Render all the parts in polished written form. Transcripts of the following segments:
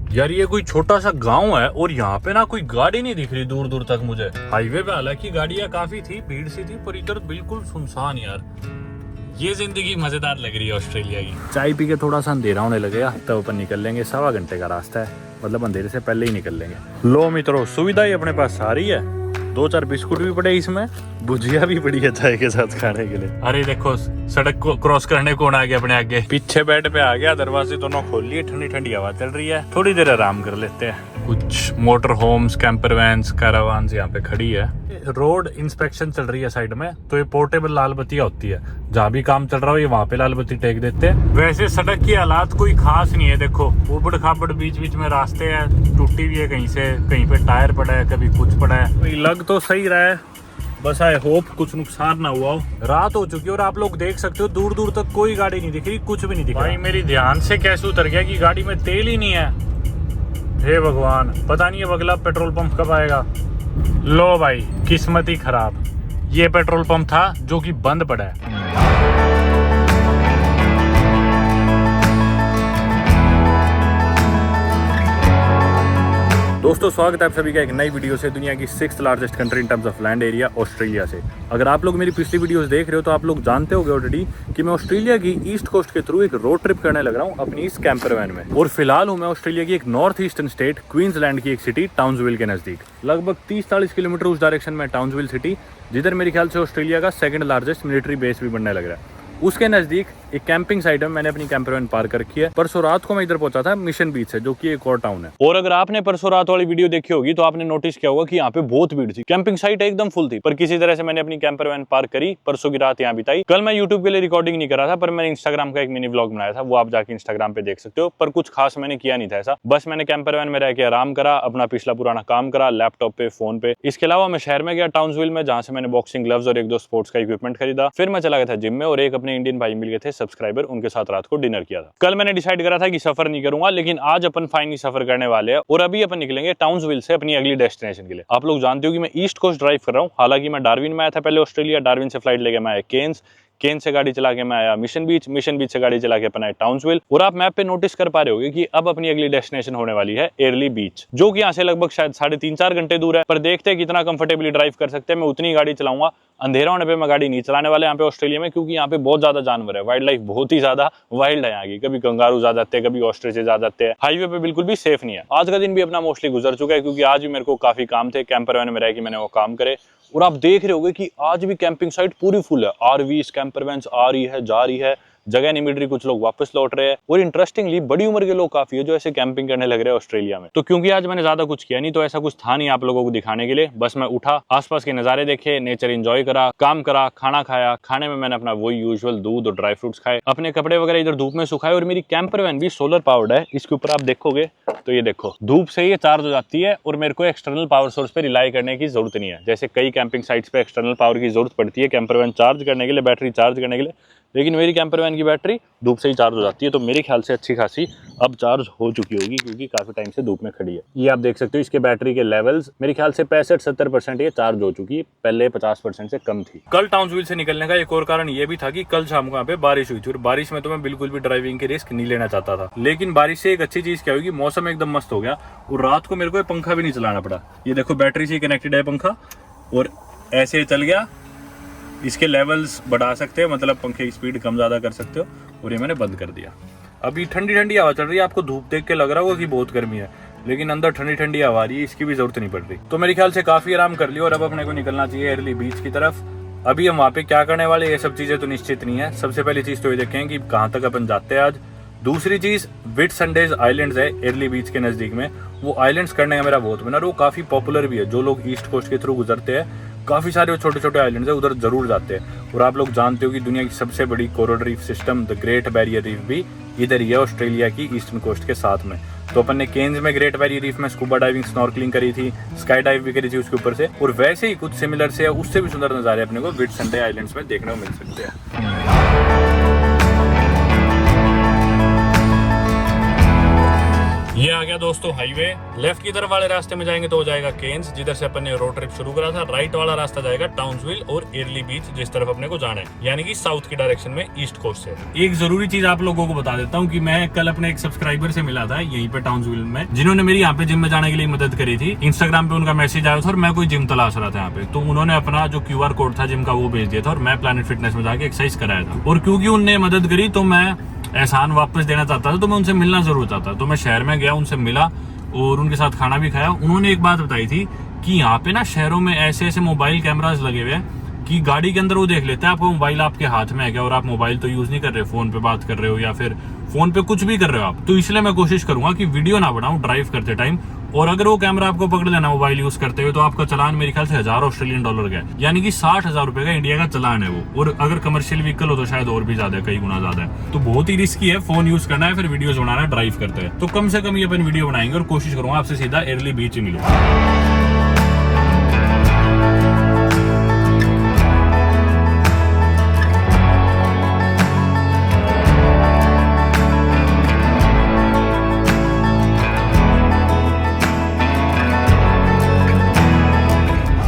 यार ये कोई छोटा सा गांव है और यहाँ पे ना कोई गाड़ी नहीं दिख रही दूर दूर तक मुझे। हाईवे पे हालांकि गाड़ियां काफी थी, भीड़ सी थी, पर इधर बिल्कुल सुनसान यार। ये जिंदगी मजेदार लग रही है ऑस्ट्रेलिया की। चाय पी के थोड़ा सा अंधेरा होने लगेगा तब अपन निकल लेंगे। 1.25 घंटे का रास्ता है, मतलब अंधेरे से पहले ही निकल लेंगे। लो मित्रों, सुविधा ही अपने पास सारी है। 2-4 बिस्कुट भी पड़े इसमें, भुजिया भी पड़ी है चाय के साथ खाने के लिए। अरे देखो सड़क को क्रॉस करने कौन आ गया अपने आगे। पीछे बेड पे आ गया, दरवाजे दोनों खोल लिए, ठंडी ठंडी हवा चल रही है। थोड़ी देर आराम कर लेते हैं। कुछ मोटर होम्स, कैंपर वैन्स, कैरावान्स यहाँ पे खड़ी है। रोड इंस्पेक्शन चल रही है साइड में, तो ये पोर्टेबल लाल बत्तियां होती है। जहाँ भी काम चल रहा हो ये वहाँ पे लाल बत्ती टेक देते हैं। वैसे सड़क की हालात कोई खास नहीं है। देखो ऊबड़ खाबड़ बीच बीच में रास्ते हैं, टूटी हुई है कहीं से, कहीं पे टायर पड़ा है, कभी कुछ पड़ा है। लग तो सही रहा है, बस आई होप कुछ नुकसान ना हुआ हो। रात हो चुकी है और आप लोग देख सकते हो दूर दूर तक कोई गाड़ी नहीं दिख रही, कुछ भी नहीं दिख रहा। भाई मेरी ध्यान से कैसे उतर गया कि गाड़ी में तेल ही नहीं है। हे भगवान, पता नहीं है अगला पेट्रोल पंप कब आएगा। लो भाई, किस्मत ही खराब, ये पेट्रोल पंप था जो कि बंद पड़ा है। दोस्तों स्वागत है आप सभी का एक नई वीडियो से, दुनिया की 6th largest country in terms of land area Australia से। अगर आप लोग मेरी पिछली वीडियोस देख रहे हो तो आप लोग जानते होंगे ऑलरेडी कि मैं ऑस्ट्रेलिया की ईस्ट कोस्ट के थ्रू एक रोड ट्रिप करने लग रहा हूँ अपनी इस कैंपर वैन में। और फिलहाल हूँ मैं ऑस्ट्रेलिया की एक नॉर्थ ईस्टर्न स्टेट क्वींसलैंड की एक सिटी टाउन्सविल के नजदीक। लगभग 30-40 किलोमीटर उस डायरेक्शन में टाउन्सविल सिटी, जिधर मेरे ख्याल से ऑस्ट्रेलिया का 2nd लार्जेस्ट मिलिट्री बेस भी बनने लग रहा है। उसके नजदीक एक कैंपिंग साइट में मैंने अपनी कैंपर वैन पार्क कर रखी है। परसों रात को मैं इधर पहुंचा था मिशन बीच से, जो कि एक और टाउन है। और अगर आपने परसों रात वाली वीडियो देखी होगी तो आपने नोटिस किया होगा कि यहाँ पे बहुत भीड़ थी। कैंपिंग साइट एकदम फुल थी, पर किसी तरह से मैंने अपनी कैंपर वैन पार्क करी, परसों की रात यहाँ बिताई। कल मैं यूट्यूब के लिए रिकॉर्डिंग नहीं कर रहा था, पर मैंने इंस्टाग्राम का एक मिनी व्लॉग बनाया था, वो आप जाके इंस्टाग्राम पे देख सकते हो। पर कुछ खास मैंने किया नहीं था ऐसा, बस मैंने कैंपर वैन में रह के आराम करा, अपना पिछला पुराना काम करा लैपटॉप पे, फोन पे। इसके अलावा मैं शहर में गया टाउन्सविल में, जहाँ से मैंने बॉक्सिंग ग्लव्स और 1-2 स्पोर्ट्स का इक्विपमेंट खरीदा। फिर मैं चला गया था जिम में और एक अपने इंडियन भाई मिल गए थे सब्सक्राइबर, उनके साथ रात को डिनर किया था। कल मैंने डिसाइड करा था कि सफर नहीं करूंगा, लेकिन आज अपन फाइनली सफर करने वाले हैं और अभी अपन निकलेंगे टाउन्सविल से अपनी अगली डेस्टिनेशन के लिए। आप लोग जानते हो कि मैं ईस्ट कोस्ट ड्राइव कर रहा हूँ। हालांकि मैं डार्विन में आया था पहले ऑस्ट्रेलिया, डार्विन से फ्लाइट लेके मैं आया केन्स से गाड़ी चला के मैं आया मिशन बीच से गाड़ी चला के अपन आया टाउन्सविल। और आप मैप पे नोटिस कर पा रहे होगे कि अब अपनी अगली डेस्टिनेशन होने वाली है एयरली बीच, जो कि यहाँ से लगभग शायद 3.5-4 घंटे दूर है। पर देखते हैं कितना कंफर्टेबली ड्राइव कर सकते हैं। मैं उतनी गाड़ी चलाऊंगा, अंधेरा होने पे मैं गाड़ी नहीं चलाने वाले यहाँ पे ऑस्ट्रेलिया में, क्योंकि यहाँ पे बहुत ज्यादा जानवर है। वाइल्ड लाइफ बहुत ही ज्यादा वाइल्ड है यहाँ की। कभी कंगारू आ जाते हैं, कभी ऑस्ट्रिचेज आ जाते हैं। हाईवे पे बिल्कुल भी सेफ नहीं है। आज का दिन भी अपना मोस्टली गुजर चुका है, क्योंकि आज भी मेरे को काफी काम थे कैंपर वैन में रह के मैंने वो काम करे। और आप देख रहे होगे कि आज भी कैंपिंग साइट पूरी फुल है। आरवीज, कैंपर वैन्स आ रही है, जा रही है, जगह नहीं मिल रही, कुछ लोग वापस लौट रहे हैं। और इंटरेस्टिंगली बड़ी उम्र के लोग काफी है जो ऐसे कैंपिंग करने लग रहे हैं ऑस्ट्रेलिया में। तो क्योंकि आज मैंने ज्यादा कुछ किया नहीं, तो ऐसा कुछ था नहीं आप लोगों को दिखाने के लिए। बस मैं उठा, आसपास के नजारे देखे, नेचर एंजॉय करा, काम करा, खाना खाया। खाने में मैंने अपना वही यूजुअल दूध और ड्राई फ्रूट्स खाए, अपने कपड़े वगैरह इधर धूप में सुखाए। और मेरी कैंपर वैन भी सोलर पावर्ड है। इसके ऊपर आप देखोगे तो ये देखो, धूप से ये चार्ज हो जाती है और मेरे को एक्सटर्नल पावर सोर्स पे रिलाई करने की जरूरत नहीं है। जैसे कई कैंपिंग साइट्स पे एक्सटर्नल पावर की जरूरत पड़ती है कैंपर वैन चार्ज करने के लिए, बैटरी चार्ज करने के लिए, लेकिन मेरी कैंपर वैन की बैटरी धूप से ही चार्ज हो जाती है। तो मेरे ख्याल से अच्छी खासी अब चार्ज हो चुकी होगी, क्योंकि काफी टाइम से धूप में खड़ी है। ये आप देख सकते हो इसके बैटरी के लेवल्स, मेरे ख्याल से 65-70% ये चार्ज हो चुकी है, पहले 50% से कम थी। कल टाउन्सविल से निकलने का एक और कारण ये भी था कि कल शाम को यहाँ पे बारिश हुई थी, और बारिश में तो मैं बिल्कुल भी ड्राइविंग की रिस्क नहीं लेना चाहता था। लेकिन बारिश से एक अच्छी चीज क्या हुई, मौसम एकदम मस्त हो गया और रात को मेरे को पंखा भी नहीं चलाना पड़ा। ये देखो बैटरी से कनेक्टेड है पंखा, और ऐसे चल गया। इसके लेवल्स बढ़ा सकते हैं, मतलब पंखे की स्पीड कम ज्यादा कर सकते हो। और ये मैंने बंद कर दिया। अभी ठंडी ठंडी हवा चल रही है। आपको धूप देख के लग रहा होगा कि बहुत गर्मी है, लेकिन अंदर ठंडी ठंडी हवा आ रही है, इसकी भी जरूरत नहीं पड़ रही। तो मेरे ख्याल से काफी आराम कर लिया और अब अपने को निकलना चाहिए एयरली बीच की तरफ। अभी हम वहाँ पे क्या करने वाले, ये सब चीजें तो निश्चित नहीं है। सबसे पहली चीज तो ये देखें कि कहाँ तक अपन जाते हैं आज। दूसरी चीज व्हिटसंडेज आइलैंड्स है एयरली बीच के नजदीक में। वो आइलैंड्स करने का मेरा बहुत मन है और वो काफी पॉपुलर भी है। जो लोग ईस्ट कोस्ट के थ्रू गुजरते हैं, काफी सारे छोटे छोटे आइलैंड्स है, उधर जरूर जाते हैं। और आप लोग जानते हो कि दुनिया की सबसे बड़ी coral reef system the great barrier reef भी इधर ही है, ऑस्ट्रेलिया की ईस्टर्न कोस्ट के साथ में। तो अपन ने केन्स में ग्रेट बैरियर रीफ में स्कूबा डाइविंग, स्नॉर्कलिंग करी थी, स्काई डाइव भी करी थी उसके ऊपर से। और वैसे ही कुछ सिमिलर से उससे भी सुंदर नजारे अपने को व्हिटसंडे आइलैंड्स में देखने को मिल सकते हैं। ये आ गया दोस्तों हाईवे। लेफ्ट की तरफ वाले रास्ते में जाएंगे तो हो जाएगा केन्स, जिधर से अपन ने रोड ट्रिप शुरू करा था। राइट वाला रास्ता जाएगा टाउन्सविल और एयरली बीच, जिस तरफ अपने को जाना है, यानी कि साउथ की डायरेक्शन में ईस्ट कोस्ट से। एक जरूरी चीज आप लोगों को बता देता हूँ कि मैं कल अपने एक सब्सक्राइबर से मिला था यहीं पे टाउन्सविल में, जिन्होंने मेरी यहाँ पे जिम में जाने के लिए मदद करी थी। इंस्टाग्राम पे उनका मैसेज आया था और मैं कोई जिम तलाश रहा था यहाँ पे, तो उन्होंने अपना जो QR कोड था जिम का वो भेज दिया था और मैं प्लैनेट फिटनेस में जाके एक्सरसाइज कराया था। और क्योंकि उनने मदद करी तो मैं एहसान वापस देना चाहता था, तो मैं उनसे मिलना जरूर चाहता। तो मैं शहर में गया, उनसे मिला और उनके साथ खाना भी खाया। उन्होंने एक बात बताई थी कि यहाँ पे ना शहरों में ऐसे ऐसे मोबाइल कैमरास लगे हुए हैं कि गाड़ी के अंदर वो देख लेते हैं आपको मोबाइल आपके हाथ में है क्या, और आप मोबाइल तो यूज नहीं कर रहे, फोन पे बात कर रहे हो या फिर फोन पे कुछ भी कर रहे हो आप। तो इसलिए मैं कोशिश करूंगा कि वीडियो ना बनाऊं ड्राइव करते टाइम, और अगर वो कैमरा आपको पकड़ लेना मोबाइल यूज करते हुए तो आपका चलान मेरे ख्याल से 1000 ऑस्ट्रेलियन डॉलर का है, यानी कि 60,000 रुपए का इंडिया का चलान है वो। और अगर कमर्शियल व्हीकल हो तो शायद और भी ज्यादा है, कई गुना ज्यादा है। तो बहुत ही रिस्की है फोन यूज करना है फिर वीडियोस बनाना है ड्राइव करते हैं। तो कम से कम ये अपन वीडियो बनाएंगे और कोशिश करूंगा आपसे सीधा एयरली बीच ही मिलूं।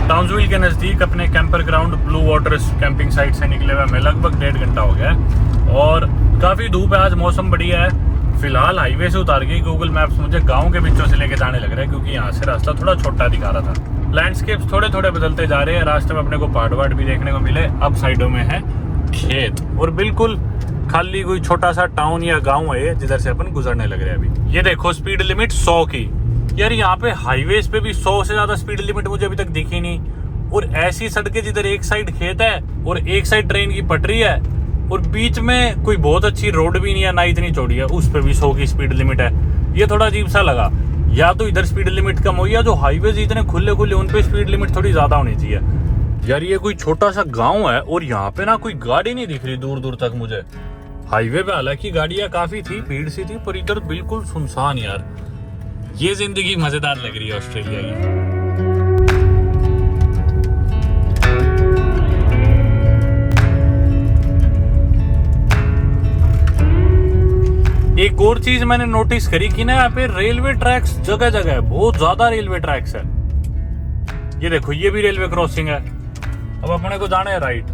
टाउन्सविल के नज़दीक अपने camper ground blue waters camping site से निकले हुए हमें लगभग 1.5 घंटा हो गया है और काफ़ी धूप है आज, मौसम बढ़िया है। फिलहाल हाईवे से उतार के गूगल मैप्स मुझे गांव के बीचों से लेके जाने लग रहा है, क्योंकि यहाँ से रास्ता थोड़ा छोटा दिखा रहा था। लैंडस्केप्स थोड़े थोड़े बदलते जा रहे हैं, रास्ते में अपने को पहाड़ वहाड़ भी देखने को मिले। अब साइडों में है खेत और बिल्कुल खाली कोई छोटा सा टाउन या गाँव है जिधर से अपन गुजरने लग रहे हैं अभी। ये देखो स्पीड लिमिट 100 की। यार यहाँ पे हाईवेज पे भी 100 से ज्यादा स्पीड लिमिट मुझे अभी तक दिखी नहीं। और ऐसी सड़कें जिधर एक साइड खेत है और एक साइड ट्रेन की पटरी है और बीच में कोई बहुत अच्छी रोड भी नहीं है, ना इतनी चौड़ी है, उस पे भी 100 की स्पीड लिमिट है। ये थोड़ा अजीब सा लगा। या तो इधर स्पीड लिमिट कम हो, या जो हाईवेज इतने खुले खुले उन पे स्पीड लिमिट थोड़ी ज्यादा होनी चाहिए। यार ये कोई छोटा सा गाँव है और यहाँ पे ना कोई गाड़ी नहीं दिख रही दूर दूर तक मुझे। हाईवे पे हालांकि गाड़ियां काफी थी, भीड़ सी थी, पर इधर बिल्कुल सुनसान। यार ये जिंदगी मजेदार लग रही है ऑस्ट्रेलिया की। एक और चीज मैंने नोटिस करी कि ना यहाँ पे रेलवे ट्रैक्स जगह जगह है, बहुत ज्यादा रेलवे ट्रैक्स है। ये देखो ये भी रेलवे क्रॉसिंग है। अब अपने को जाना है राइट,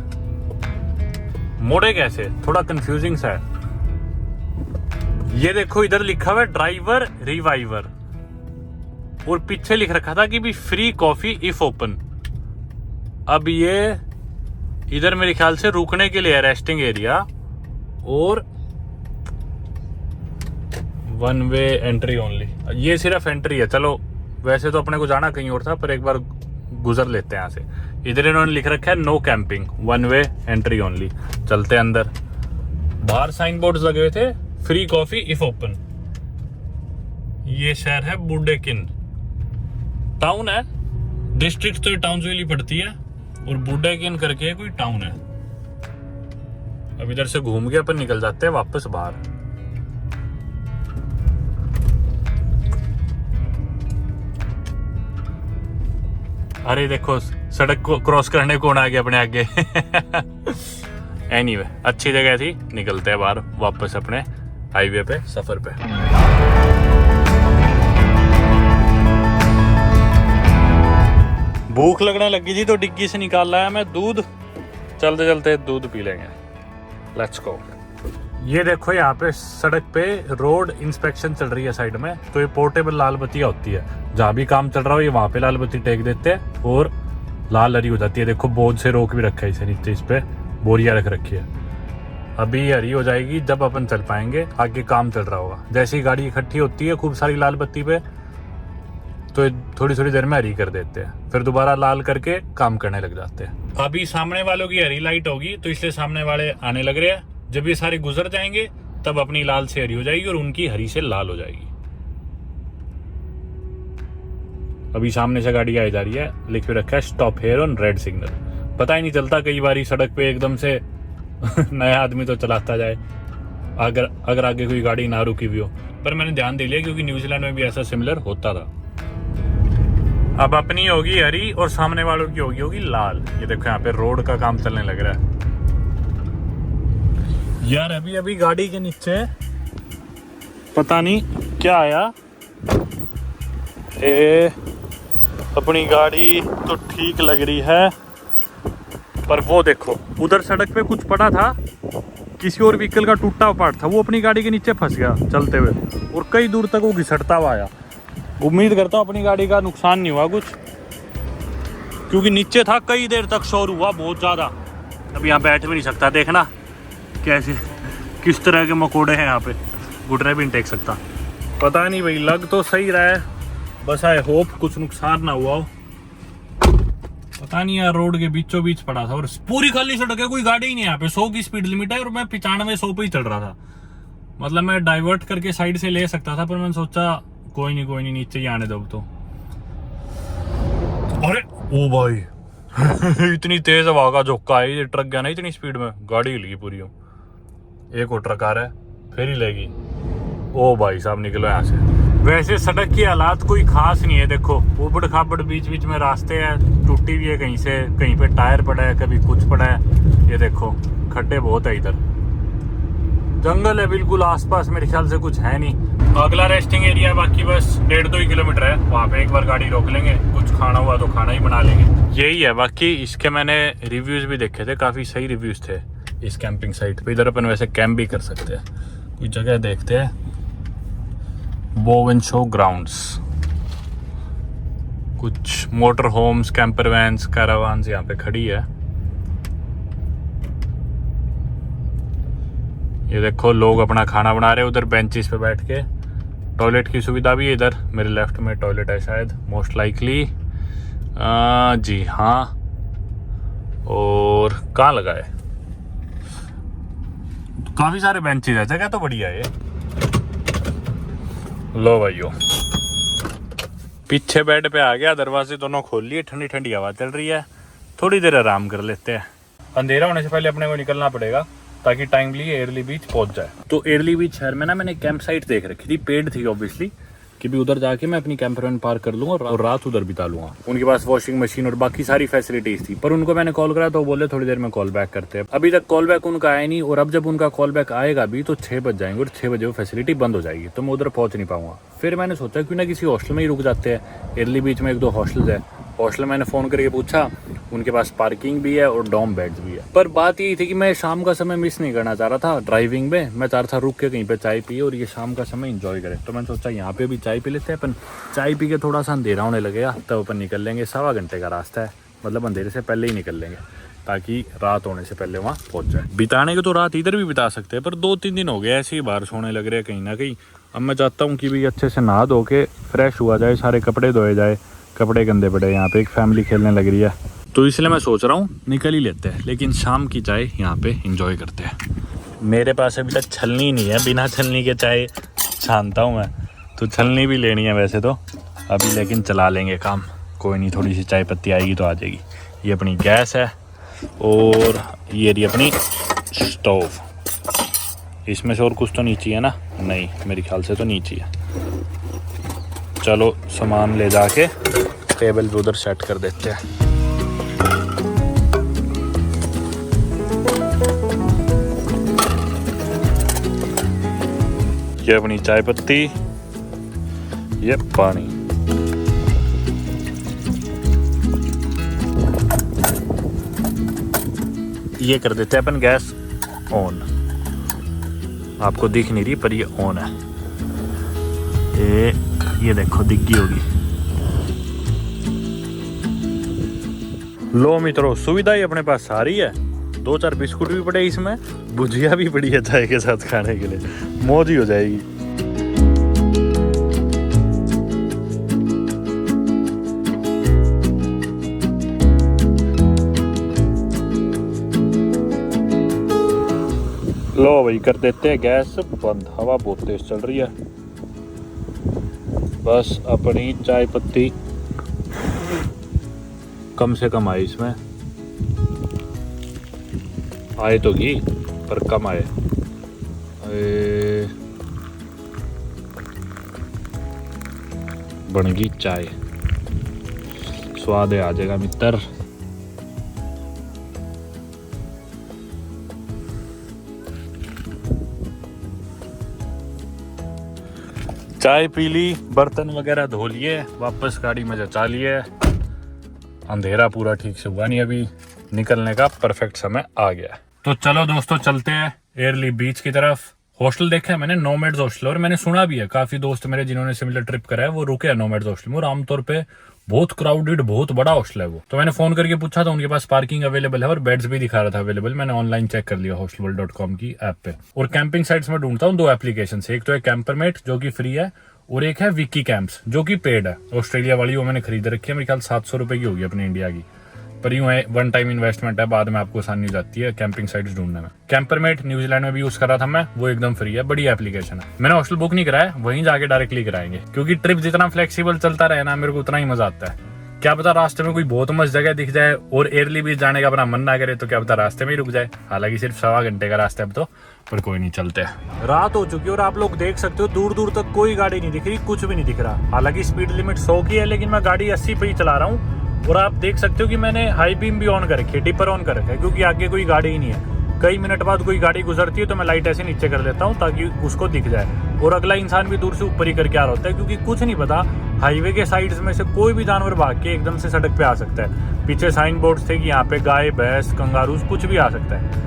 मोड़े कैसे, थोड़ा कंफ्यूजिंग सा है। ये देखो इधर लिखा हुआ है ड्राइवर रिवाइवर और पीछे लिख रखा था कि भी फ्री कॉफी इफ ओपन। अब ये इधर मेरे ख्याल से रुकने के लिए है, रेस्टिंग एरिया, और 1 वे एंट्री ओनली। ये सिर्फ एंट्री है। चलो वैसे तो अपने को जाना कहीं और था, पर एक बार गुजर लेते हैं यहाँ से। इधर इन्होंने लिख रखा है नो कैंपिंग, 1 वे एंट्री ओनली। चलते हैं अंदर। बाहर साइन बोर्ड्स लगे हुए थे फ्री कॉफी इफ ओपन। ये शहर है बुडेकिन, टाउन है, डिस्ट्रिक्ट तो टाउन्सविल ही पड़ती है, और बुडेकिन करके कोई टाउन है। अब इधर से घूम के अपन निकल जाते हैं वापस बाहर। अरे देखो सड़क को क्रॉस करने कौन आ गया अपने आगे। एनीवे अच्छी जगह थी, निकलते हैं बाहर वापस अपने हाईवे पे सफर पे। भूख लगने लगी थी तो डिग्गी से निकाल लाया मैं दूध, चलते चलते दूध पी लेंगे। Let's go. ये देखो यहाँ पे सड़क पे रोड इंस्पेक्शन चल रही है साइड में, तो ये पोर्टेबल लाल बत्तियां होती है, जहाँ भी काम चल रहा हो ये वहाँ पे लाल बत्ती टेक देते हैं और लाल हरी हो जाती है। देखो बोझ से रोक भी रखा है इसे, नीचे इस पे बोरियां रख रखी है। अभी हरी हो जाएगी जब अपन चल पाएंगे, आगे काम चल रहा होगा। जैसे ही गाड़ी इकट्ठी होती है खूब सारी लाल बत्ती पे, तो थोड़ी थोड़ी देर में हरी कर देते हैं, फिर दोबारा लाल करके काम करने लग जाते हैं। अभी सामने वालों की हरी लाइट होगी तो इसलिए सामने वाले आने लग रहे हैं। जब ये सारे गुजर जाएंगे तब अपनी लाल से हरी हो जाएगी और उनकी हरी से लाल हो जाएगी। अभी सामने से गाड़ी आई जा रही है, लिखे रखा है stop hair on red signal. पता ही नहीं चलता कई बार सड़क पे एकदम से नया आदमी तो चलाता जाए, अगर आगे कोई गाड़ी ना रुकी हुई हो। पर मैंने ध्यान दे लिया क्योंकि न्यूजीलैंड में भी ऐसा सिमिलर होता था। अब अपनी होगी हरी और सामने वालों की होगी लाल। ये देखो यहाँ पे रोड का काम चलने लग रहा है। यार अभी गाड़ी के नीचे पता नहीं क्या आया, ये अपनी गाड़ी तो ठीक लग रही है, पर वो देखो उधर सड़क पे कुछ पड़ा था, किसी और व्हीकल का टूटा हुआ पार्ट था, वो अपनी गाड़ी के नीचे फंस गया चलते हुए और कई दूर तक वो घिसटता हुआ आया। उम्मीद करता हूँ अपनी गाड़ी का नुकसान नहीं हुआ कुछ, क्योंकि नीचे था, कई देर तक शोर हुआ बहुत ज़्यादा। अब यहाँ बैठ भी नहीं सकता, देखना कैसे किस तरह के मकोड़े हैं यहाँ पे, घुटने भी नहीं टेक सकता। पता नहीं भाई, लग तो सही रहा है, बस आई होप कुछ नुकसान ना हुआ हो। पता नहीं यार, रोड के बीचों बीच पड़ा था और पूरी खाली सड़क है, कोई गाड़ी ही नहीं यहाँ पे। 100 की स्पीड लिमिट है और मैं 95-100 पे ही चल रहा था। मतलब मैं डाइवर्ट करके साइड से ले सकता था, पर मैंने सोचा कोई नहीं नीचे ही आने दो तो। अरे ओ भाई इतनी तेज हवा का झोंका है, ये ट्रक गया ना इतनी स्पीड में, गाड़ी हिल गई पूरी। एक और ट्रक आ रहा है, फिर ही लेगी। ओ भाई साहब निकलो यहाँ से। वैसे सड़क की हालात कोई खास नहीं है, देखो ऊबड़ खाबड़ बीच बीच में रास्ते हैं, टूटी हुई है कहीं से, कहीं पे टायर पड़ा है, कभी कुछ पड़ा है। ये देखो खड्डे बहुत है इधर, जंगल है बिल्कुल आसपास, मेरे ख्याल से कुछ है नहीं। अगला रेस्टिंग एरिया बाकी बस 1.5-2 किलोमीटर है, वहाँ पे एक बार गाड़ी रोक लेंगे, कुछ खाना हुआ तो खाना ही बना लेंगे, यही है। बाकी इसके मैंने रिव्यूज भी देखे थे, काफ़ी सही रिव्यूज थे इस कैंपिंग साइट पे। इधर अपन वैसे कैंप भी कर सकते हैं, कोई जगह देखते हैं। बोवन शो ग्राउंड्स, कुछ मोटर होम्स, कैंपर वैन्स, कैरावान्स यहाँ पे खड़ी है। ये देखो लोग अपना खाना बना रहे हैं उधर बेंचेस पे बैठ के। टॉयलेट की सुविधा भी है इधर, मेरे लेफ्ट में टॉयलेट है शायद, मोस्ट लाइकली। जी हाँ। और कहाँ लगा है, काफ़ी सारे बेंचेस है, जगह तो बढ़िया है ये। लो भाइयों, पीछे बेड पे आ गया, दरवाजे दोनों खोल लिए, ठंडी ठंडी हवा चल रही है, थोड़ी देर आराम कर लेते हैं। अंधेरा होने से पहले अपने को निकलना पड़ेगा ताकि टाइमली एयरली बीच पहुंच जाए। तो एयरली बीच शहर में ना मैंने कैंप साइट देख रखी थी, पेड थी ऑब्वियसली, कि भी उधर जाके मैं अपनी कैंपर वैन पार्क कर लूँगा और रात उधर बिता लूँगा। उनके पास वॉशिंग मशीन और बाकी सारी फैसिलिटीज़ थी, पर उनको मैंने कॉल करा तो बोले थोड़ी देर में कॉल बैक करते हैं। अभी तक कॉल बैक उनका आया नहीं, और अब जब उनका कॉल बैक आएगा भी तो 6 बज जाएंगे और 6 बजे वो फैसिलिटी बंद हो जाएगी, तो मैं उधर पहुँच नहीं पाऊँगा। फिर मैंने सोचा क्यों ना किसी हॉस्टल में ही रुक जाते हैं, एयरली बीच में 1-2 हॉस्टल्स है। हॉस्टल मैंने फ़ोन करके पूछा, उनके पास पार्किंग भी है और डॉर्म बेड्स भी है। पर बात यही थी कि मैं शाम का समय मिस नहीं करना चाह रहा था ड्राइविंग में, मैं चाह रहा था रुक के कहीं पे चाय पिए और ये शाम का समय एंजॉय करें। तो मैंने सोचा यहाँ पे भी चाय पी लेते हैं अपन, चाय पी के थोड़ा सा अंधेरा होने लगेगा तब अपन निकल लेंगे। 1.25 घंटे का रास्ता है, मतलब अंधेरे से पहले ही निकल लेंगे ताकि रात होने से पहले वहाँ पहुँच जाए। बिताने के तो रात इधर भी बिता सकते हैं, पर 2-3 दिन हो गए ऐसे ही बारिश होने लग रहे हैं कहीं ना कहीं। अब मैं चाहता हूँ कि भी अच्छे से नहा धो के फ्रेश हुआ जाए, सारे कपड़े धोए जाए, कपड़े गंदे पड़े। यहाँ पे एक फैमिली खेलने लग रही है, तो इसलिए मैं सोच रहा हूँ निकल ही लेते हैं, लेकिन शाम की चाय यहाँ पे एंजॉय करते हैं। मेरे पास अभी तक छलनी नहीं है, बिना छलनी के चाय छानता हूँ मैं, तो छलनी भी लेनी है वैसे तो अभी, लेकिन चला लेंगे काम, कोई नहीं, थोड़ी सी चाय पत्ती आएगी तो आ जाएगी। ये अपनी गैस है और ये रही अपनी स्टोव, इसमें से और कुछ तो नीचे है ना? नहीं, मेरे ख्याल से तो नीचे है। चलो सामान ले जाके टेबल पे उधर सेट कर देते हैं। ये अपनी चाय पत्ती, ये पानी। ये कर देते हैं अपन गैस ऑन, आपको दिख नहीं रही पर ये ऑन है। ये देखो दिख गई होगी। लो मित्रों, सुविधा ही अपने पास सारी है, 2-4 बिस्कुट भी पड़े इसमें, भुजिया भी पड़ी है चाय के साथ खाने के लिए, मौज ही हो जाएगी। लो भाई कर देते हैं गैस बंद, हवा बहुत तेज चल रही है। बस अपनी चाय पत्ती कम से कम आए इसमें, आए तो घी पर कम आए। बन गई चाय, स्वाद आ जाएगा मित्र। चाय पी ली, बर्तन वगैरह धो लिए, वापस गाड़ी में जचा लिए। अंधेरा पूरा ठीक से हुआ नहीं, अभी निकलने का परफेक्ट समय आ गया। तो चलो दोस्तों चलते हैं एयरली बीच की तरफ। हॉस्टल देखा है मैंने, नोमैड्स हॉस्टल, और मैंने सुना भी है, काफी दोस्त मेरे जिन्होंने सिमिलर ट्रिप करा है वो रुके हैं नोमैड्स हॉस्टल में, और आमतौर पे बहुत क्राउडेड, बहुत बड़ा हॉस्टल है वो। तो मैंने फोन करके पूछा था, उनके पास पार्किंग अवेलेबल है और बेड्स भी दिखा रहा था अवेलेबल। मैंने ऑनलाइन चेक कर लिया hostelworld.com की ऐप पे। और कैंपिंग साइट्स में ढूंढता हूँ 2 एप्लीकेशन से, एक तो है कैंपरमेट जो कि फ्री है, और एक है विकी कैंप्स जो कि पेड है। ऑस्ट्रेलिया वाली वो मैंने खरीद रखी है, मेरे ख्याल 700 रुपए की होगी अपने इंडिया की, पर यूं है 1 टाइम इन्वेस्टमेंट है, बाद में आपको आसानी हो जाती है कैंपिंग साइट्स ढूंढने में। कैंपरमेट न्यूजीलैंड में भी यूज कर रहा था मैं, वो एकदम फ्री है, बड़ी एप्लीकेशन है। मैंने हॉस्टल बुक नहीं कराया, वहीं जाके डायरेक्टली कराएंगे, क्योंकि ट्रिप जितना फ्लेक्सिबल चलता रहे ना, मेरे को उतना ही मजा आता है। क्या पता रास्ते में कोई बहुत मस्त जगह दिख जाए और एयरली बीच जाने का अपना मन ना करे, तो क्या पता रास्ते में ही रुक जाए। हालांकि सिर्फ 1.25 घंटे का रास्ता है अब तो, पर कोई नहीं, चलते हैं। रात हो चुकी है और आप लोग देख सकते हो दूर दूर तक कोई गाड़ी नहीं दिख रही, कुछ भी नहीं दिख रहा। हालांकि स्पीड लिमिट 100 की है, लेकिन मैं गाड़ी 80 पे ही चला रहा हूँ। और आप देख सकते हो कि मैंने हाई बीम भी ऑन कर रखी है, डिपर ऑन कर रखा है, क्योंकि आगे कोई गाड़ी ही नहीं है। कई मिनट बाद कोई गाड़ी गुजरती है तो मैं लाइट ऐसे नीचे कर लेता हूँ ताकि उसको दिख जाए, और अगला इंसान भी दूर से ऊपर ही करके आ रहा होता है, क्योंकि कुछ नहीं पता हाईवे के साइड्स में से कोई भी जानवर भाग के एकदम से सड़क पे आ सकता है। पीछे साइन बोर्ड्स थे कि यहाँ पे गाय, भैंस, कंगारूस कुछ भी आ सकता है।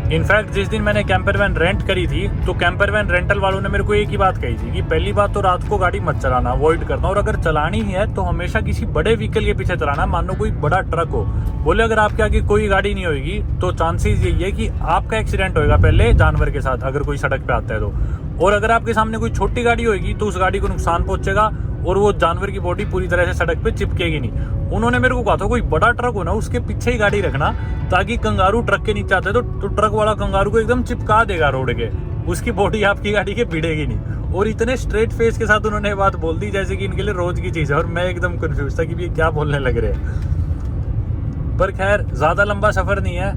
इनफैक्ट जिस दिन मैंने कैंपर वैन रेंट करी थी, तो कैंपर वैन रेंटल वालों ने मेरे को एक ही बात कही थी कि पहली बात तो रात को गाड़ी मत चलाना, अवॉइड करना, और अगर चलानी ही है तो हमेशा किसी बड़े व्हीकल के पीछे चलाना। मान लो कोई बड़ा ट्रक हो, बोले अगर आपके आगे कोई गाड़ी नहीं होगी तो चांसेस यही है कि आपका एक्सीडेंट होगा पहले जानवर के साथ, अगर कोई सड़क पे आता है तो। और अगर आपके सामने कोई छोटी गाड़ी होगी तो उस गाड़ी को नुकसान पहुंचेगा और वो जानवर की बॉडी पूरी तरह से सड़क पे चिपकेगी नहीं। उन्होंने मेरे को कहा था कोई बड़ा ट्रक हो ना, उसके पीछे ही गाड़ी रखना, ताकि कंगारू ट्रक के नीचे आते हैं तो ट्रक वाला कंगारू को एकदम चिपका देगा रोड के, उसकी बॉडी आपकी गाड़ी के भिड़ेगी नहीं। और इतने स्ट्रेट फेस के साथ उन्होंने बात बोल दी जैसे कि इनके लिए रोज की चीज है, और मैं एकदम कंफ्यूज था कि ये क्या बोलने लग रहे हैं। पर खैर ज्यादा लंबा सफर नहीं है,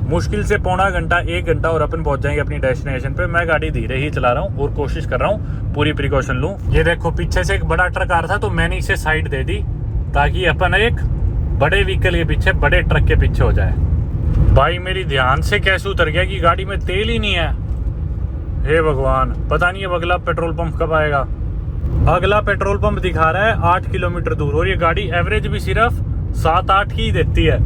मुश्किल से 1.25 घंटा 1 घंटा और अपन पहुंच जाएंगे अपनी डेस्टिनेशन पे। मैं गाड़ी धीरे ही चला रहा हूँ और कोशिश कर रहा हूँ पूरी प्रिकॉशन लूँ। ये देखो पीछे से एक बड़ा ट्रक आ रहा था तो मैंने इसे साइड दे दी ताकि अपन एक बड़े व्हीकल के पीछे, बड़े ट्रक के पीछे हो जाए। भाई मेरी ध्यान से कैसे उतर गया कि गाड़ी में तेल ही नहीं है। हे भगवान, पता नहीं अब अगला पेट्रोल पंप कब आएगा। अगला पेट्रोल पंप दिखा रहा है 8 किलोमीटर दूर, और ये गाड़ी एवरेज भी सिर्फ 7-8 की ही देती है,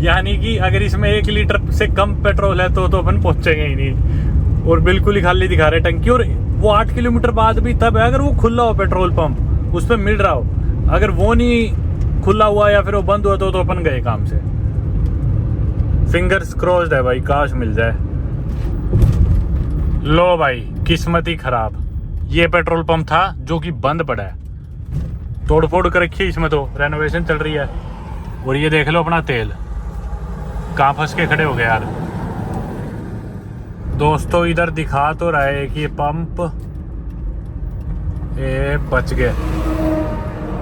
यानी कि अगर इसमें 1 लीटर से कम पेट्रोल है तो अपन पहुंचेंगे ही नहीं। और बिल्कुल ही खाली दिखा रहे टंकी, और वो 8 किलोमीटर बाद भी तब है अगर वो खुला हो पेट्रोल पंप, उस पर मिल रहा हो। अगर वो नहीं खुला हुआ या फिर वो बंद हुआ तो अपन गए काम से। फिंगर्स क्रॉस्ड है भाई, काश मिल जाए। लो भाई, किस्मत ही खराब, ये पेट्रोल पंप था जो कि बंद पड़ा है, तोड़ फोड़ कर रखी है इसमें, तो रेनोवेशन चल रही है। और ये देख लो अपना तेल, कहाँ फंस के खड़े हो गए यार। दोस्तों इधर दिखा तो रहा है कि ये पंप, ए बच गए,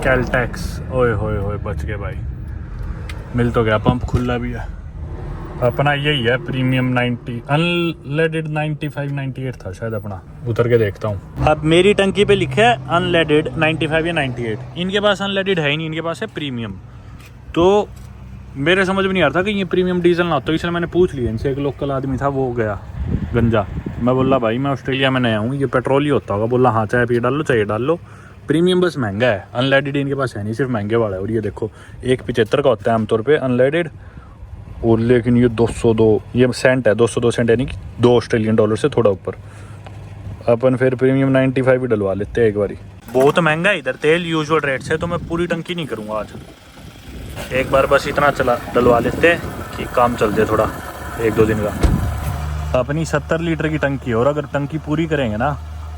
कैलटेक्स, ओए होए होए बच गए भाई, मिल तो गया, पंप खुला भी है। अपना यही है प्रीमियम 90, अनलेडेड 95-98 था शायद अपना। उतर के देखता हूँ। अब मेरी टंकी पे लिखा है अनलेडेड 95 या 98, इनके पास अनलेडेड है ही नहीं, इनके पास है प्रीमियम। तो मेरे समझ में नहीं आ रहा था कि ये प्रीमियम डीजल ना हो, तो इसलिए मैंने पूछ लिया इनसे। एक लोकल आदमी था वो गया गंजा, मैं बोला भाई मैं ऑस्ट्रेलिया में नया हूँ, ये पेट्रोल ही होता होगा। बोला हाँ चाहे पी डाल लो, चाहिए डाल लो, प्रीमियम बस महंगा है, अनलेडेड इनके पास है नहीं, सिर्फ महंगे वाला है। और ये देखो 1.75 का होता है आमतौर पे अनलेडेड, और लेकिन ये 202 ये सेंट है, 202 सेंट, यानी कि $2 ऑस्ट्रेलियन से थोड़ा ऊपर। अपन फिर प्रीमियम 95 भी डलवा लेते हैं एक बारी। बहुत महंगा है इधर तेल यूजुअल रेट से, तो मैं पूरी टंकी नहीं करूँगा आज, एक बार बस इतना चला डलवा लेते हैं कि काम चल जाए थोड़ा 1-2 दिन का। अपनी 70 लीटर की टंकी है, और अगर टंकी पूरी करेंगे ना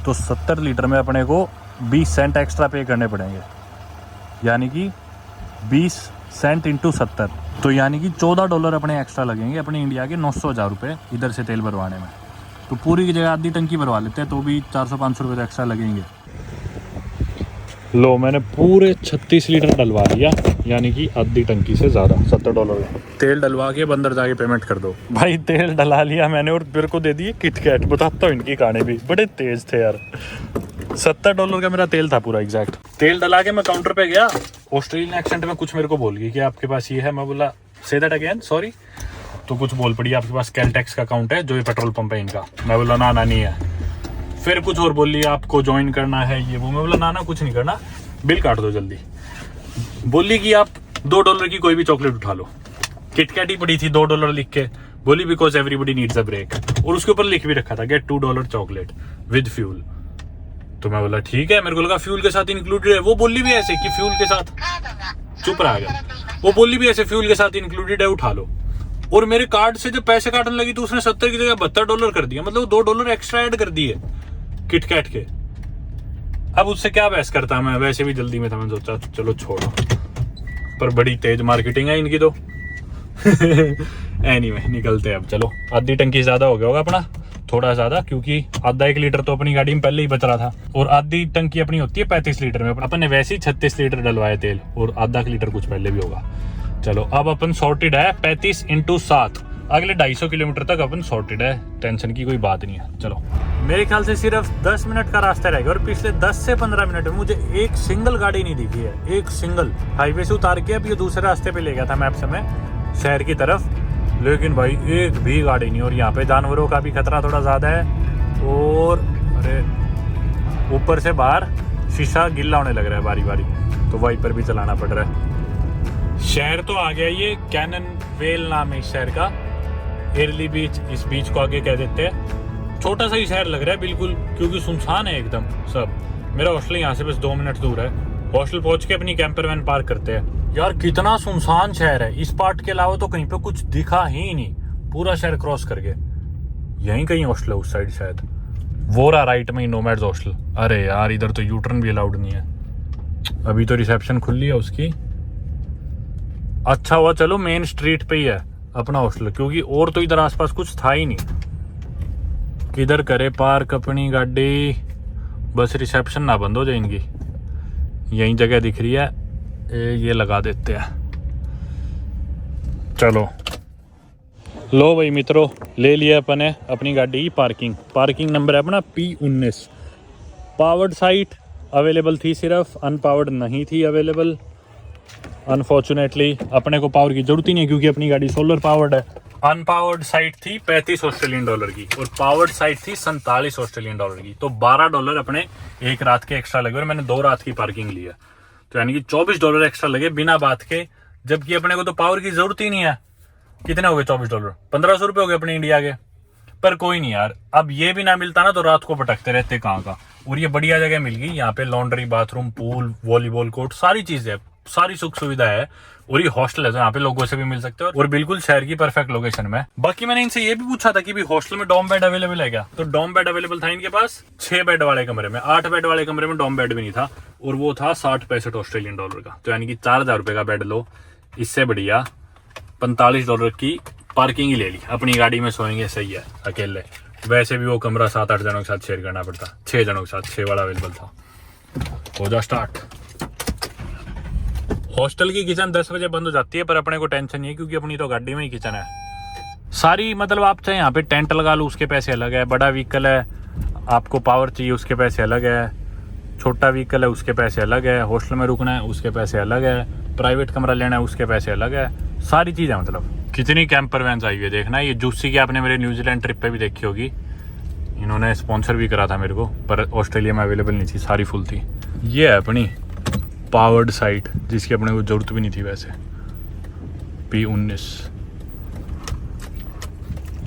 तो 70 लीटर में अपने को 20 सेंट एक्स्ट्रा पे करने पड़ेंगे, यानी कि 20 सेंट इंटू 70, तो यानी कि $14 अपने एक्स्ट्रा लगेंगे, अपने इंडिया के 900-1000 रुपये इधर से तेल भरवाने में। तो पूरी की जगह आधी टंकी भरवा लेते हैं तो भी 400-500 रुपये एक्स्ट्रा लगेंगे। लो मैंने पूरे 36 लीटर डलवा दिया, यानी कि आधी टंकी से ज़्यादा, $70 तेल डलवा के अंदर जाके पेमेंट कर दो। भाई तेल डला लिया मैंने और मेरे को दे दिए किटकैट। बताता हूँ इनकी कहानी भी, बड़े तेज थे यार। $70 का मेरा तेल था पूरा एग्जैक्ट। तेल डला के मैं काउंटर पे गया, ऑस्ट्रेलियन एक्सेंट में कुछ मेरे को बोल गई कि आपके पास ये है। मैं बोला से दैट अगेन, सॉरी। तो कुछ बोल पड़ी आपके पास कैलटेक्स का अकाउंट है, जो ये पेट्रोल पंप है इनका। मैं बोला ना नहीं है। फिर कुछ और बोली आपको ज्वाइन करना है ये वो। मैं बोला ना कुछ नहीं करना, बिल काट दो जल्दी। बोली कि आप $2 की कोई भी चॉकलेट उठा लो। किटकैट ही पड़ी थी $2 लिख के। बोली because everybody needs a break, और उसके ऊपर लिख भी रखा था गेट $2 चॉकलेट विद फ्यूल। तो मैं बोला ठीक है, मेरे को लगा फ्यूल के साथ इंक्लूडेड है। वो बोली भी ऐसे कि फ्यूल के साथ, चुप रहा गया, वो बोली भी ऐसे फ्यूल के साथ इंक्लूडेड है, उठा लो। और मेरे कार्ड से जब पैसे काटने लगी तो उसने 70 की जगह $72 कर दिया, मतलब $2 एक्स्ट्रा ऐड कर दिए किटकैट के। अब उससे क्या बहस करता, मैं वैसे भी जल्दी में था, मैंने सोचा चलो छोड़ो, पर बड़ी तेज मार्केटिंग है इनकी तो। एनीवे निकलते हैं अब। चलो आधी टंकी ज्यादा हो गया होगा अपना, थोड़ा ज्यादा, क्योंकि आधा 1 लीटर तो अपनी गाड़ी में पहले ही बच रहा था, और आधी टंकी अपनी होती है 35 लीटर में। अपन ने वैसे ही 36 लीटर डलवाया तेल, और आधा लीटर कुछ पहले भी होगा। चलो अब अपन सॉर्टेड है 35 × 7, अगले 250 किलोमीटर तक अपन सॉर्टेड है, टेंशन की कोई बात नहीं है। चलो मेरे ख्याल से सिर्फ 10 मिनट का रास्ता रहेगा, और पिछले 10 से 15 मिनट में मुझे एक सिंगल गाड़ी नहीं दिखी है, एक सिंगल। हाईवे से उतार के अब ये दूसरे रास्ते पे ले गया था मैप से मैं शहर की तरफ, लेकिन भाई एक भी गाड़ी नहीं। और यहाँ पे जानवरों का भी खतरा थोड़ा ज़्यादा है, और अरे ऊपर से बाहर शीशा गिल्ला होने लग रहा है बारी बारी, तो वाइपर भी चलाना पड़ रहा है। शहर तो आ गया, ये कैनन वेल नाम है इस शहर का, एयरली बीच इस बीच को आगे कह देते हैं। छोटा सा ही शहर लग रहा है बिल्कुल, क्योंकि सुनसान है एकदम सब। मेरा हॉस्टल यहाँ से बस 2 मिनट दूर है। हॉस्टल पहुँच के अपनी कैंपर वैन पार्क करते हैं। यार कितना सुनसान शहर है, इस पार्ट के अलावा तो कहीं पे कुछ दिखा ही नहीं, पूरा शहर क्रॉस करके। यहीं कहीं हॉस्टल है उस साइड शायद, वो रहा राइट में ही नोमैड्स हॉस्टल। अरे यार इधर तो यूटर्न भी अलाउड नहीं है, अभी तो रिसेप्शन खुली है उसकी। अच्छा हुआ चलो मेन स्ट्रीट पे ही है अपना हॉस्टल, क्योंकि और तो इधर आसपास कुछ था ही नहीं। किधर करे पार्क अपनी गाड़ी, बस रिसेप्शन ना बंद हो जाए इनकी। यही जगह दिख रही है, ये लगा देते हैं। चलो लो भाई मित्रों, ले लिया अपन ने अपनी गाड़ी की पार्किंग नंबर है अपना P19। पावर्ड साइट अवेलेबल थी, सिर्फ अनपावर्ड नहीं थी अवेलेबल। अनफॉर्चुनेटली अपने को पावर की जरूरत ही नहीं, क्योंकि अपनी गाड़ी सोलर पावर्ड है। अनपावर्ड साइट थी $35 की, और पावर्ड साइट थी $47 की, तो $12 अपने एक रात के एक्स्ट्रा लगे, और मैंने 2 रात की पार्किंग ली है, तो यानी कि $24 एक्स्ट्रा लगे बिना बात के, जबकि अपने को तो पावर की जरूरत ही नहीं है। कितने हो गए $24? 1500 रुपये हो गए अपने इंडिया के। पर कोई नहीं यार, अब ये भी ना मिलता ना तो रात को भटकते रहते कहाँ का। और ये बढ़िया जगह मिल गई, यहाँ पे laundry, bathroom, pool, volleyball court, सारी चीजें, सारी सुख सुविधा है। और ये हॉस्टल है तो यहाँ पे लोगों से भी मिल सकते हो, और बिल्कुल शहर की परफेक्ट लोकेशन में। बाकी मैंने इनसे ये भी पूछा था कि भी हॉस्टल में डॉम बेड अवेलेबल है क्या, तो डॉम बेड अवेलेबल था इनके पास 6 बेड वाले कमरे में। 8 बेड वाले कमरे में डॉम बेड भी नहीं था, और वो था $60-65 का, तो यानी कि $4000 रुपये का बेड लो। इससे बढ़िया $45 की पार्किंग ही ले ली, अपनी गाड़ी में सोएंगे, सही है अकेले। वैसे भी वो कमरा 7-8 जनों के साथ शेयर करना पड़ता, 6 जनों के साथ, 6 वाला अवेलेबल था। हो जा स्टार्ट। हॉस्टल की किचन 10 बजे बंद हो जाती है, पर अपने को टेंशन नहीं है, क्योंकि अपनी तो गाड़ी में ही किचन है सारी। मतलब आप चाहे यहाँ पे टेंट लगा लो, उसके पैसे अलग है। बड़ा व्हीकल है, आपको पावर चाहिए, उसके पैसे अलग है। छोटा व्हीकल है, उसके पैसे अलग है। हॉस्टल में रुकना है, उसके पैसे अलग है। प्राइवेट कमरा लेना है, उसके पैसे अलग है। सारी चीज़ें, मतलब कितनी कैंपर वैन्स आई हुई है देखना। ये जूसी की आपने मेरे न्यूजीलैंड ट्रिप पे भी देखी होगी, इन्होंने स्पॉन्सर भी करा था मेरे को, पर ऑस्ट्रेलिया में अवेलेबल नहीं थी, सारी फुल थी। ये है अपनी पावर्ड साइट, जिसकी अपने को जरूरत भी नहीं थी वैसे। P19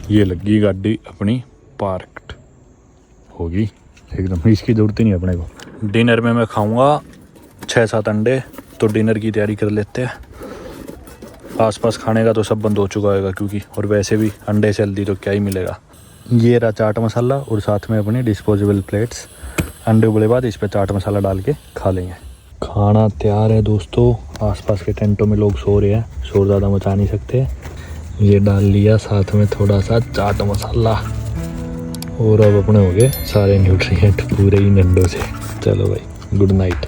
ये लगी गाड़ी अपनी, पार्क्ड होगी एकदम, इसकी जरूरत ही नहीं अपने को। डिनर में मैं खाऊंगा 6-7 अंडे, तो डिनर की तैयारी कर लेते हैं। आसपास खाने का तो सब बंद हो चुका होगा, क्योंकि और वैसे भी अंडे से हेल्दी तो क्या ही मिलेगा। ये रहा चाट मसाला, और साथ में अपनी डिस्पोजेबल प्लेट्स। अंडे उबले बाद इस पर चाट मसाला डाल के खा लेंगे। खाना तैयार है दोस्तों, आसपास के टेंटों में लोग सो रहे हैं, शोर ज़्यादा मचा नहीं सकते। ये डाल लिया, साथ में थोड़ा सा चाट मसाला, और अब अपने हो गए सारे न्यूट्रिएंट पूरे ही अंडों से। चलो भाई, गुड नाइट।